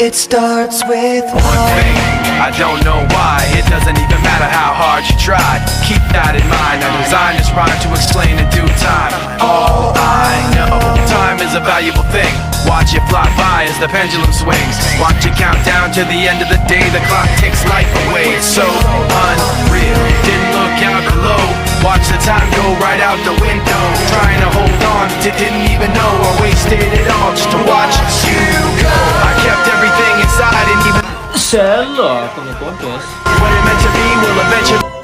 It starts with one thing, I don't know why. It doesn't even matter how hard you try. Keep that in mind. I designed this rhyme to explain in due time. All I know, time is a valuable thing. Watch it fly by as the pendulum swings. Watch it count down to the end of the day. The clock takes life away. It's so unreal. Didn't look out below. Watch the time go right out the window. Trying to hold on to didn't even know I wasted it all just to watch you go. I kept everything inside and even Sé logo, me contes. what it meant to be will eventually